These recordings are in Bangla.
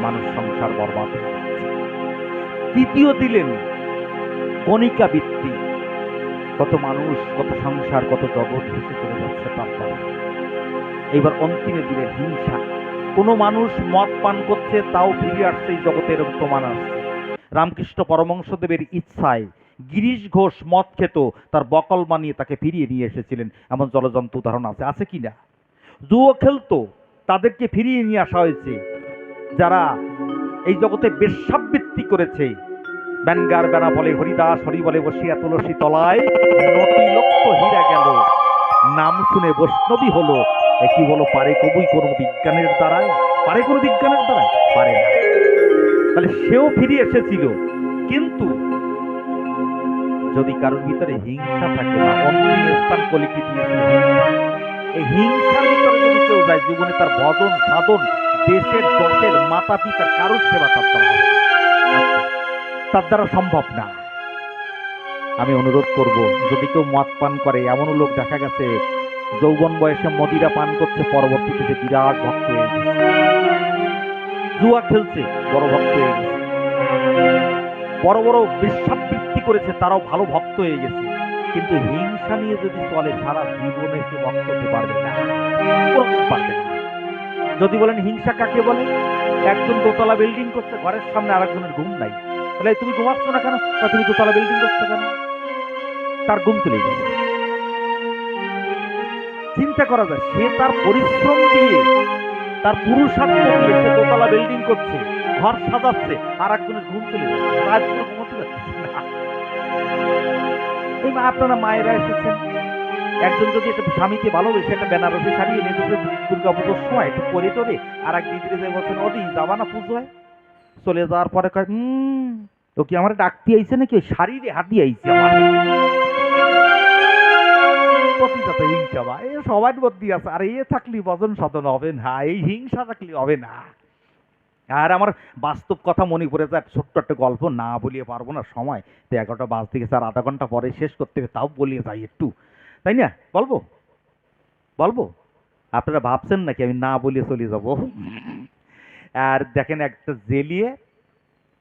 মানুষ সংসার বরবাদ হয়ে যাচ্ছে। তৃতীয় দিলেন কণিকা বৃত্তি, কত মানুষ, কত সংসার, কত জগৎ ভেসে চলে যাচ্ছে তার দ্বারা। এইবার অন্তিমে দিলেন হিংসা, কোনো মানুষ মদ পান করছে তাও ফিরে আসছে এই জগতে, এরকম প্রমাণ আসছে। রামকৃষ্ণ পরমহংসদেবের ইচ্ছায় গিরিশ ঘোষ মদ খেত, তার বকল বানিয়ে তাকে ফিরিয়ে নিয়ে এসেছিলেন, এমন জলজন্ত উদাহরণ আছে কি না? জুয়ো খেলতো, তাদেরকে ফিরিয়ে নিয়ে আসা হয়েছে। যারা এই জগতে বেশ্যাবৃত্তি করেছে, ব্যানগার বেনা বলে হরিদাস, হরি বলে বসিয়া তুলসী তলায়, নটি লক্ষ হীরা গেল, নাম শুনে বৈষ্ণবী হলো, কি বলো পারে কবুই কোনো বিজ্ঞানের দ্বারায়? পারে কোনো বিজ্ঞানের দ্বারায়? পারে না। তাহলে সেও ফিরে এসেছিল। কিন্তু যদি কারোর ভিতরে হিংসা থাকে না, অন্তিম স্থান কলিকে দিয়েছিল হিংসা। এই হিংসার ভিতরে যদি কেউ যায়, জীবনে তার ভজন সাধন, দেশের দশের মাতা পিতার কারোর সেবা তার দ্বারা হবে না, তার দ্বারা সম্ভব না। আমি অনুরোধ করব, যদি কেউ মদ পান করে, এমনও লোক দেখা গেছে যৌবন বয়সে মদিরা পান করছে, পরবর্তীতে সে বিরাট ভক্ত হয়ে গেছে। জুয়া খেলছে, বড় ভক্ত হয়ে গেছে। বড় বড় বেশ্যাবৃত্তি করেছে, তারাও ভালো ভক্ত হয়ে গেছে। কিন্তু হিংসা নিয়ে যদি চলে, সারা জীবনে সে ভক্ত হতে পারবে না, পারবে না। যদি বলেন হিংসা কাকে বলে, একজন দোতলা বিল্ডিং করছে, ঘরের সামনে আরেকজনের ঘুম নাই, তাহলে তুমি ঘুমাচ্ছ না কেন? তুমি দোতলা বিল্ডিং করছো কেন? তার ঘুম চলে গেছে। চিন্তা করা যায়, সে তার পরিশ্রম দিয়ে, তার পুরুষার্থ দিয়ে সে দোতলা বিল্ডিং করছে, ঘর সাজাচ্ছে, আর একজনের ঘুম চলে যাচ্ছে, রাত করে ঘুমোতে যাচ্ছে না। এই আপনারা মায়েরা এসেছেন, একজন যদি একটা স্বামীকে ভালোবেসে একটা বেনারসি শাড়ি এনে দিতে দুর্গা পুজোর সময় একটু পরে টরে, আর এক দিদিরে যে বলছেন ওদি যাবা না পুজোয়, চলে যাওয়ার পরে কয় ও কি আমার ডাকতে আইছে নাকি, ওই শাড়িরে হাতি আইছে আমার। হিংসা বা এ সবার মধ্যে আছে, আর এ থাকলে ভজন সাধন হবে না, এই হিংসা থাকলে হবে না। আর আমার বাস্তব কথা মনে পড়ে যায়, ছোট্ট একটা গল্প, না বলিয়ে পারবো না, সময় তো 11টা বাজতে গেছে, আর আধা ঘন্টা পরে শেষ করতে হবে, তাও বলিয়ে যাই একটু, তাই না? বলবো বলবো আপনারা ভাবছেন নাকি আমি না বলিয়ে চলে যাব? আর দেখেন, একটা জেলিয়ে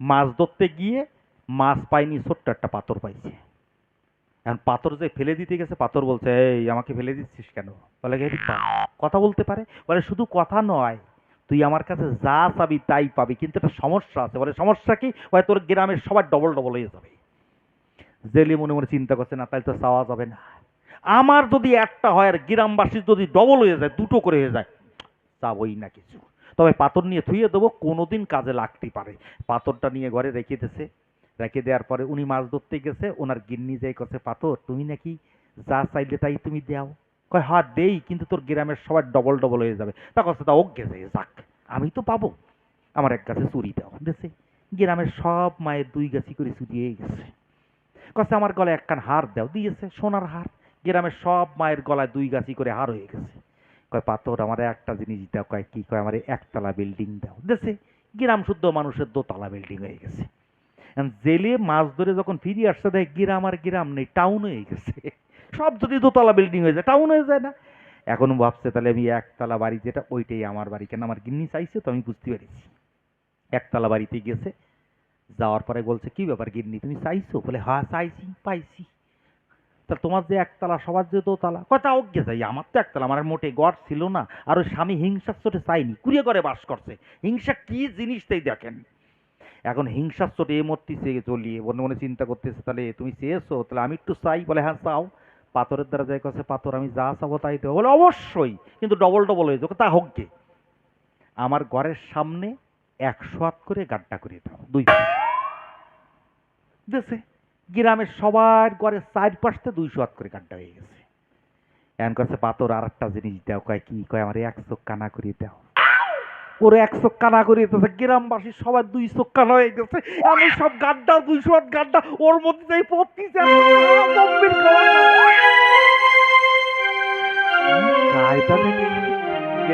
মাছ ধরতে গিয়ে মাছ পাইনি, ছোট্ট একটা পাথর পাইছে। এখন পাথর যে ফেলে দিতে গেছে, পাথর বলছে এই আমাকে ফেলে দিচ্ছিস কেন? বলে কথা বলতে পারে, বলে শুধু কথা নয়, তুই আমার কাছে যা চাবি তাই পাবি, কিন্তু একটা সমস্যা আছে। বলে সমস্যা কি? হয় তোর গ্রামের সবার ডবল ডবল হয়ে যাবে। জেলে মনে মনে চিন্তা করছে, না তাই তো চাওয়া যাবে না, আমার যদি একটা হয় আর গ্রামবাসীর যদি ডবল হয়ে যায়, দুটো করে হয়ে যায়, চাবই না কিছু, তবে পাথর নিয়ে থুয়ে দেবো, কোনোদিন কাজে লাগতে পারে। পাথরটা নিয়ে ঘরে রেখে দিয়েছে। রেখে দেওয়ার পরে উনি মাছ ধরতে গেছে, ওনার গিন্নি যাই করছে, পাথর তুমি নাকি যা চাইলে তাই তুমি দাও। কয় হ্যাঁ দেই, কিন্তু তোর গ্রামের সবার ডবল ডবল হয়ে যাবে। তা কথা তা ও গেছে, যাক আমি তো পাবো, আমার এক গাছে চুরি দাও। দেশে গ্রামের সব মায়ের 2 গাছি করে চুরি হয়ে গেছে। কছে আমার গলায় একখান হার দাও, দিয়েছে সোনার হার। গ্রামের সব মায়ের গলায় 2 গাছি করে হার হয়ে গেছে। কয় পাথর আমার একটা জিনিস দাও। কয় কি? কয় আমার একতলা বিল্ডিং দাও। দেশে গ্রাম শুদ্ধ মানুষের 2 তলা বিল্ডিং হয়ে গেছে। জেলে মাছ ধরে যখন ফিরে আসছে, দেখ গ্রাম আর গ্রাম নেই, টাউন হয়ে গেছে। সব যদি 2তলা বিল্ডিং হয়ে যায়, টাউন হয়ে যায় না? এখন ভাবছে তাহলে আমি একতলা বাড়ি যেটা, ওইটাই আমার বাড়ি, কেন আমার গিন্নি চাইছে তো আমি বুঝতে পেরেছি। একতলা বাড়িতে গেছে, যাওয়ার পরে বলছে কি ব্যাপার গিন্নি তুমি চাইছো? বলে হ্যাঁ চাইছি, পাইছি। তা তোমার যে একতলা, সবার যে 2তলা। কথা অজ্ঞে যাই, আমার তো একতলা, আমার মোটে গড় ছিল না। আর ওই স্বামী হিংসার চোটে চাইনি, কুড়িয়ে ঘরে বাস করছে। হিংসা কি জিনিস তাই দেখেন। এখন হিংসার চোটে এ মূর্তি চেয়ে জ্বলিয়ে মনে মনে চিন্তা করতেছে, তাহলে তুমি চেয়েছো, তাহলে আমি একটু চাই। বলে হ্যাঁ চাও। পাথরের দ্বারা যাই কাছে, পাথর আমি যা চাবো তাই দেবো। বলে অবশ্যই, কিন্তু ডবল ডবল হয়ে যাবে। তা হোক গে, আমার ঘরের সামনে 100 হাত করে গাড্ডা করে দাও, 2 দেশে গ্রামের সবার ঘরে 4 পাশে 200 হাত করে গাড্ডা হয়ে গেছে। এমন কাছে পাথর আর একটা জিনিস দাও। কয় কি? কয় আমার 1 চোখ কানা করে দাও। ওর 1 চোখ কানা করে দিতেছে, গ্রামবাসী সবার 2 চোখ কানা হয়ে গেছে। আমি সব গাড্ডা, 200 হাত গাড্ডা, ওর মধ্যে যাই পড়তেছে।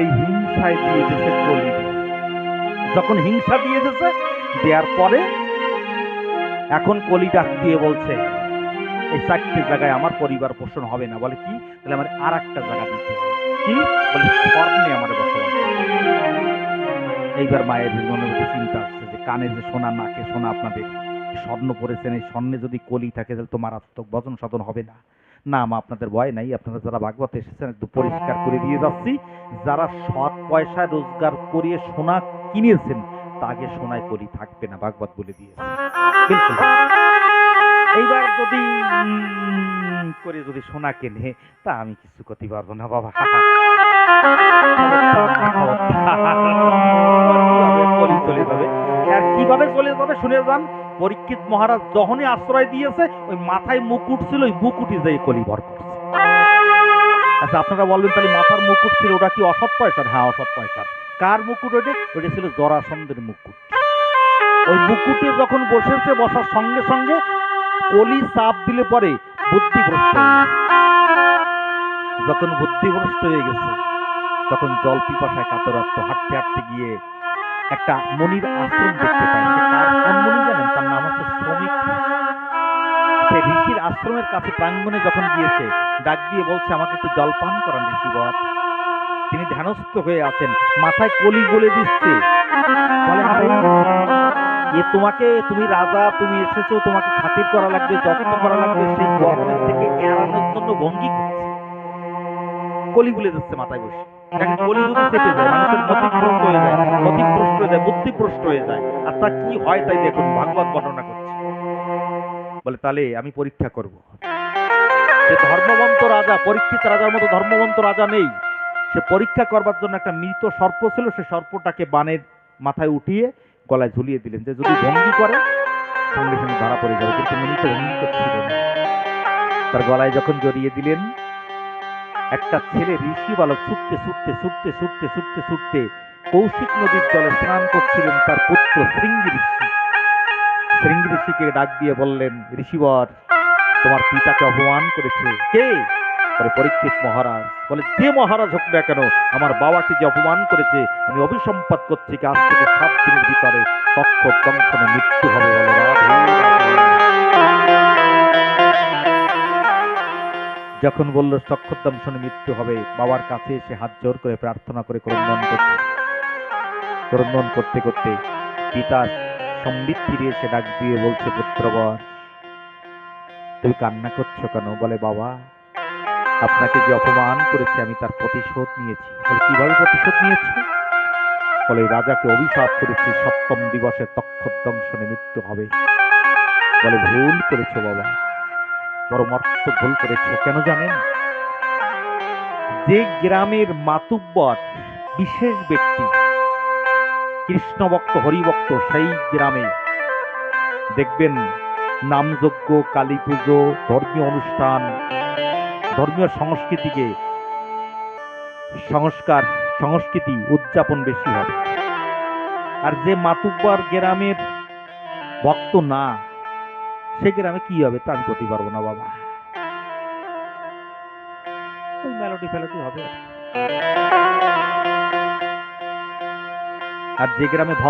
এই হিংসায় দিয়ে দিয়েছে কলি। যখন হিংসা দিয়ে দিয়েছে, দেওয়ার পরে এখন কলি ডাক দিয়ে বলছে এই 4টে জায়গায় আমার পরিবার পোষণ হবে না। বলে কি? তাহলে আমার আর একটা জায়গা দিতে হবে। কি? বলে স্বর্ণে আমার বসবাস। এইবার মায়ের মনের মধ্যে চিন্তা আসছে যে কানে যে সোনা, নাকে সোনা, আপনাদের স্বর্ণ পরেছেন, এই স্বর্ণে যদি কলি থাকে তাহলে তো মারাত্মক বচন সাধন হবে না। না মা, আপনাদের ভয় নাই, আপনারা যারা ভাগবত এসেছেন একটু পরিষ্কার করে দিয়ে যাচ্ছি, যারা সৎ পয়সা রোজগার করিয়ে সোনা কিনেছেন তা আগে সোনায় কলি থাকবে না, ভাগবত বলে দিয়েছে। বিলকুল। এইবার যদি করে যদি সোনা কেনে তা আমি কিছু করতে পারবো না বাবা। কলি চলে যাবে। আর কিভাবে চলে যাবে শুনে যান। পরীক্ষিত মহারাজ যখনই আশ্রয় দিয়েছে ওই মাথায় মুকুট ছিল, ওই মুকুটই যাই কলি ভর করছে। আচ্ছা আপনারা বলবেন তাহলে মাথার মুকুট ছিল ওটা কি অসৎ পয়সার? হ্যাঁ অসৎ পয়সার। কার মুকুট ওটা? ওটা ছিল জরাসন্ধের মুকুট। ওই মুকুটে যখন বসেছে, বসার সঙ্গে সঙ্গে কলি চাপ দিলে পরে বুদ্ধিভ্রষ্ট হয়ে গেছে। যখন বুদ্ধিভ্রষ্ট হয়ে গেছে তখন জল পিপাসায় কাতরাত্ম হাঁটতে হাঁটতে গিয়ে একটা মনির আশ্রম দেখতে পায়। সে কার কোন মনি জানেন? তার নাম হচ্ছে শ্রমিক ঋষি। সে ঋষির আশ্রমের কাছে প্রাঙ্গণে যখন গিয়েছে ডাক দিয়ে বলছে আমাকে একটু জলপান করান ঋষিবর। তিনি ধ্যানস্থ হয়ে আছেন, মাথায় কলি বলে দিচ্ছে। বলে আরে এ তোমাকে, তুমি রাজা, তুমি এসেছো, তোমাকে খাতির করা লাগবে, যত্ন করা লাগবে, সেই যত্নের থেকে এড়ানোর জন্য ভঙ্গি করছে। কলি বলে দিচ্ছে মাথায় বসে। দেখেন কলি যদি চেপে যায় মানুষের মতিভ্রষ্ট হয়ে যায়, মতিভ্রষ্ট হয়ে যায়, বুদ্ধিভ্রষ্ট হয়ে যায়। আর তা কি হয় তাই দেখুন, ভাগবত বর্ণনা করছে। বলে তাহলে আমি পরীক্ষা করব যে ধর্মবন্ত রাজা, পরীক্ষিত রাজার মতো ধর্মবন্ত রাজা নেই। সে পরীক্ষা করবার জন্য একটা মৃত সর্প ছিল, সে সর্পটাকে বানের মাথায় উঠিয়ে গলায় ঝুলিয়ে দিলেন, যে যদি ভঙ্গি করে সঙ্গে সঙ্গে ধরা পড়ে যাবে। কিন্তু উনি তো ভঙ্গি করছিল না। তার গলায় যখন জড়িয়ে দিলেন, একটা ছেলে ঋষি বালক ছুটতে ছুটতে ছুটতে ছুটতে ছুটতে ছুটতে কৌশিক নদীর জলে স্নান করছিলেন তার পুত্র শৃঙ্গি ঋষি। শৃঙ্গি ঋষিকে ডাক দিয়ে বললেন, ঋষিবর তোমার পিতাকে অপমান করেছে কে? বলে পরীক্ষিত মহারাজ। বলে যে মহারাজ হোক না কেন, আমার বাবাকে যে অপমান করেছে আমি অভিসম্পাত করছি, আজ থেকে 7 দিনের ভিতরে তক্ষ দংশনে মৃত্যু হবে। বলে রাধে যখন বলল চক্ষুদংশনে মৃত্যু হবে, বাবার কাছে এসে হাত জোর করে প্রার্থনা করে ক্রন্দন করতে করতে পিতার সম্বিত ফিরে এসে ডাক দিয়ে বলছে, পুত্রবর তুমি কান্না করছো কেন? বলে বাবা আপনাকে যে অপমান করেছে আমি তার প্রতিশোধ নিয়েছি। বলে কিভাবে প্রতিশোধ নিয়েছি? বলে রাজাকে অভিশাপ করেছি 7ম দিবসে তক্ষদংশনে মৃত্যু হবে। বলে ভুল করেছো বাবা, বড় মর্ত ভুল করেছো। কেন জানেন? যে গ্রামের মাতুব্বর বিশেষ ব্যক্তি, কৃষ্ণ ভক্ত হরিভক্ত, সেই গ্রামে দেখবেন নামযজ্ঞ, কালী পুজো, ধর্মীয় অনুষ্ঠান, ধর্মীয় সংস্কৃতিকে সংস্কৃতি উদযাপন বেশি হবে। আর যে মাতুব্বর গ্রামের ভক্ত না, সে গ্রামে কি হবে তা আমি করতে পারবো না বাবা। ওই মেলোডি ফেলোডি হবে। আর যে গ্রামে ভক্ত